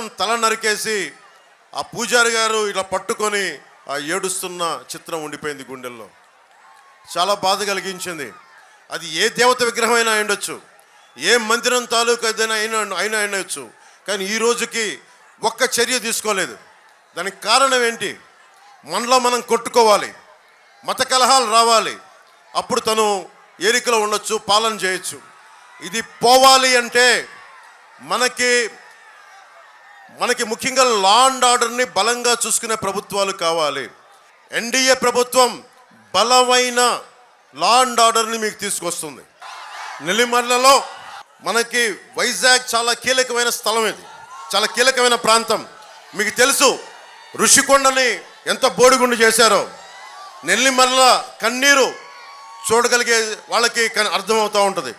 విగ్రహం తల నరికేసి ఆ పూజారి గారు ఇలా పట్టుకొని ఆ ఏడుస్తున్న చిత్రం ఉండిపోయింది గుండెల్లో. చాలా బాధ కలిగించింది. అది ఏ దేవత విగ్రహం అయినా ఉండొచ్చు, ఏ మందిరం తాలూకు ఏదైనా అయినా ఉండొచ్చు. కానీ ఈ రోజుకి ఒక్క చర్య తీసుకోలేదు. దానికి కారణం ఏంటి? మనలో మనం కొట్టుకోవాలి, మత కలహాలు రావాలి, అప్పుడు తను ఏరికలో ఉండొచ్చు, పాలన చేయొచ్చు. ఇది పోవాలి అంటే మనకి ముఖ్యంగా లా అండ్ ఆర్డర్ని బలంగా చూసుకునే ప్రభుత్వాలు కావాలి. ఎన్డీఏ ప్రభుత్వం బలమైన లా అండ్ ఆర్డర్ని మీకు తీసుకొస్తుంది. నెల్లిమర్లలో మనకి వైజాగ్ చాలా కీలకమైన స్థలం, ఇది చాలా కీలకమైన ప్రాంతం. మీకు తెలుసు ఋషికొండని ఎంత బోడిగుండు చేశారో. నెల్లిమర్ల కన్నీరు చూడగలిగే వాళ్ళకి అర్థమవుతూ ఉంటుంది.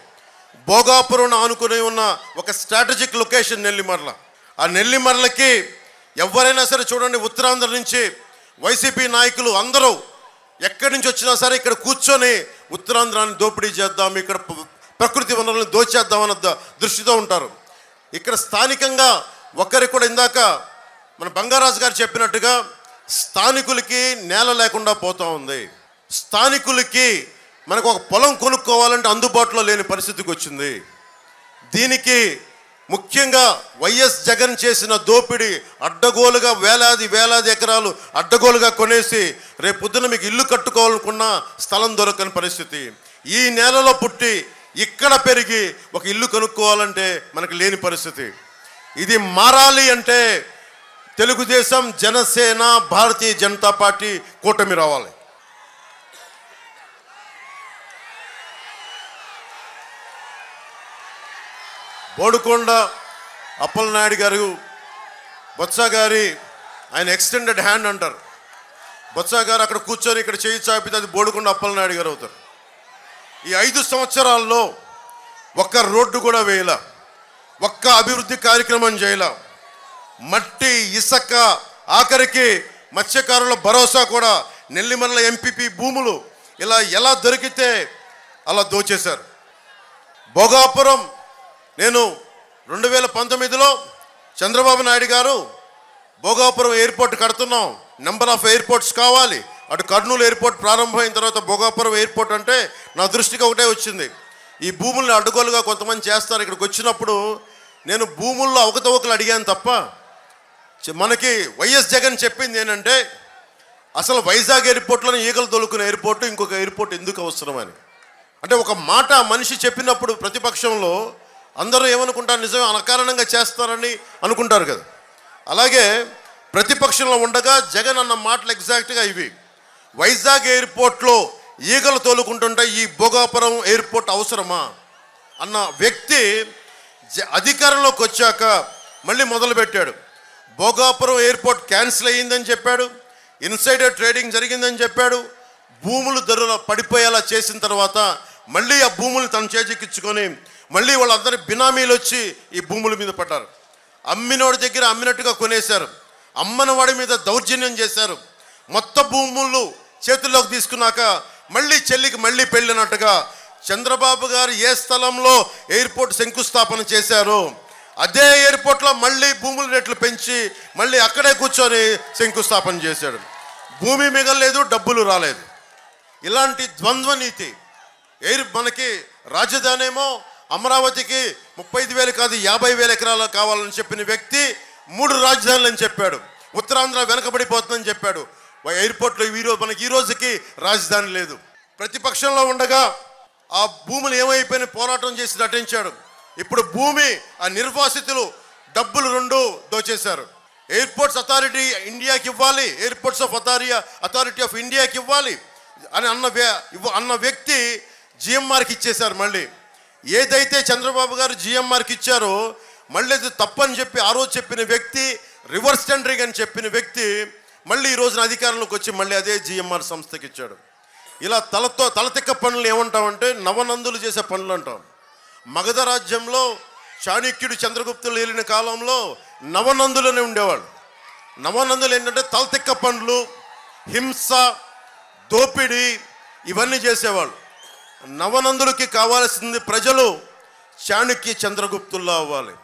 భోగాపురం ఆనుకుని ఉన్న ఒక స్ట్రాటజిక్ లొకేషన్ నెల్లిమర్ల. ఆ నెల్లిమర్లకి ఎవరైనా సరే చూడండి, ఉత్తరాంధ్ర నుంచి వైసీపీ నాయకులు అందరూ ఎక్కడి నుంచి వచ్చినా సరే ఇక్కడ కూర్చొని ఉత్తరాంధ్రాన్ని దోపిడీ చేద్దాం, ఇక్కడ ప్రకృతి వనరులను దోచేద్దామన్న దృష్టితో ఉంటారు. ఇక్కడ స్థానికంగా ఒకరికి కూడా ఇందాక మన బంగారాజు గారు చెప్పినట్టుగా స్థానికులకి నేల లేకుండా పోతూ ఉంది. స్థానికులకి మనకు ఒక పొలం కొనుక్కోవాలంటే అందుబాటులో లేని పరిస్థితికి వచ్చింది. దీనికి ముఖ్యంగా వైఎస్ జగన్ చేసిన దోపిడీ, అడ్డగోలుగా వేలాది ఎకరాలు అడ్డగోలుగా కొనేసి రేపు పొద్దున మీకు ఇల్లు కట్టుకోవాలనుకున్న స్థలం దొరకని పరిస్థితి. ఈ నేలలో పుట్టి ఇక్కడ పెరిగి ఒక ఇల్లు కొనుక్కోవాలంటే మనకు లేని పరిస్థితి. ఇది మారాలి అంటే తెలుగుదేశం, జనసేన, భారతీయ జనతా పార్టీ కూటమి రావాలి. బోడుకొండ అప్పలనాయుడు గారు, బొత్స గారి ఆయన ఎక్స్టెండెడ్ హ్యాండ్ అంటారు. బొత్స గారు అక్కడ కూర్చొని ఇక్కడ చేయి చాపితే అది బోడుకొండ అప్పలనాయుడు గారు అవుతారు. ఈ 5 సంవత్సరాల్లో ఒక్క రోడ్డు కూడా వేయలా, ఒక్క అభివృద్ధి కార్యక్రమం చేయలా. మట్టి, ఇసుక, ఆఖరికి మత్స్యకారుల భరోసా కూడా, నెల్లిమర్ల ఎంపీపీ భూములు ఇలా ఎలా దొరికితే అలా దోచేశారు. భోగాపురం నేను 2019లో చంద్రబాబు నాయుడు గారు భోగాపురం ఎయిర్పోర్ట్ కడుతున్నాం, నెంబర్ ఆఫ్ ఎయిర్పోర్ట్స్ కావాలి. అటు కర్నూలు ఎయిర్పోర్ట్ ప్రారంభమైన తర్వాత భోగాపురం ఎయిర్పోర్ట్ అంటే నా దృష్టికి ఒకటే వచ్చింది, ఈ భూముల్ని అడ్డుగోలుగా కొంతమంది చేస్తారు. ఇక్కడికి వచ్చినప్పుడు నేను భూముల్లో అవకతవకలు అడిగాను తప్ప, మనకి వైఎస్ జగన్ చెప్పింది ఏంటంటే అసలు వైజాగ్ ఎయిర్పోర్ట్లోనే ఈగలు తొలుకునే ఎయిర్పోర్టు ఇంకొక ఎయిర్పోర్ట్ ఎందుకు అవసరమని. అంటే ఒక మాట మనిషి చెప్పినప్పుడు ప్రతిపక్షంలో అందరూ ఏమనుకుంటారు, నిజమే అకారణంగా చేస్తారని అనుకుంటారు కదా. అలాగే ప్రతిపక్షంలో ఉండగా జగన్ అన్న మాటలు ఎగ్జాక్ట్గా ఇవి. వైజాగ్ ఎయిర్పోర్ట్లో ఈగలు తోలుకుంటుంటే ఈ భోగాపురం ఎయిర్పోర్ట్ అవసరమా అన్న వ్యక్తి అధికారంలోకి వచ్చాక మళ్ళీ మొదలుపెట్టాడు. భోగాపురం ఎయిర్పోర్ట్ క్యాన్సిల్ అయ్యిందని చెప్పాడు, ఇన్సైడర్ ట్రేడింగ్ జరిగిందని చెప్పాడు. భూములు ధరలు పడిపోయేలా చేసిన తర్వాత మళ్ళీ ఆ భూములు తన చేజిక్కించుకొని మళ్ళీ వాళ్ళందరి బినామీలు వచ్చి ఈ భూముల మీద పడ్డారు. అమ్మినోడి దగ్గర అమ్మినట్టుగా కొనేశారు, అమ్మని వాడి మీద దౌర్జన్యం చేశారు. మొత్తం భూములు చేతుల్లోకి తీసుకున్నాక మళ్ళీ చెల్లికి మళ్ళీ పెళ్ళినట్టుగా చంద్రబాబు గారు ఏ స్థలంలో ఎయిర్పోర్ట్ శంకుస్థాపన చేశారు అదే ఎయిర్పోర్ట్లో మళ్ళీ భూముల రేట్లు పెంచి మళ్ళీ అక్కడే కూర్చొని శంకుస్థాపన చేశాడు. భూమి మిగలలేదు, డబ్బులు రాలేదు. ఇలాంటి ద్వంద్వ నీతి. మనకి రాజధాని ఏమో అమరావతికి 35,000 కాదు 50,000 ఎకరాలు కావాలని చెప్పిన వ్యక్తి 3 రాజధానులు అని చెప్పాడు. ఉత్తరాంధ్ర వెనకబడిపోతుందని చెప్పాడు. ఎయిర్పోర్ట్లో మనకి ఈ రోజుకి రాజధాని లేదు. ప్రతిపక్షంలో ఉండగా ఆ భూములు ఏమైపోయిన పోరాటం చేసి నటించాడు. ఇప్పుడు భూమి ఆ నిర్వాసితులు డబ్బులు 2 దోచేశారు. ఎయిర్పోర్ట్స్ అథారిటీ ఇండియాకి ఇవ్వాలి, ఎయిర్పోర్ట్స్ ఆఫ్ అథారిటీ ఆఫ్ ఇండియాకి ఇవ్వాలి అని అన్న వ్యక్తి జిఎంఆర్కి ఇచ్చేశారు. మళ్ళీ ఏదైతే చంద్రబాబు గారు జిఎంఆర్కి ఇచ్చారో మళ్ళీ అది తప్పని చెప్పి ఆ రోజు చెప్పిన వ్యక్తి, రివర్స్ టెండరింగ్ అని చెప్పిన వ్యక్తి మళ్ళీ ఈ రోజున అధికారంలోకి వచ్చి మళ్ళీ అదే జిఎంఆర్ సంస్థకి ఇచ్చాడు. ఇలా తలతిక్క పనులు ఏమంటామంటే నవనందులు చేసే పనులు అంటాం. మగధ రాజ్యంలో చాణక్యుడు చంద్రగుప్తులు ఏలిన కాలంలో నవనందులనే ఉండేవాళ్ళు. నవనందులు ఏంటంటే తలతిక్క పనులు, హింస, దోపిడీ ఇవన్నీ చేసేవాళ్ళు. నవనందులకి కావాల్సింది ప్రజలు చాణక్య చంద్రగుప్తుల్లో అవ్వాలి.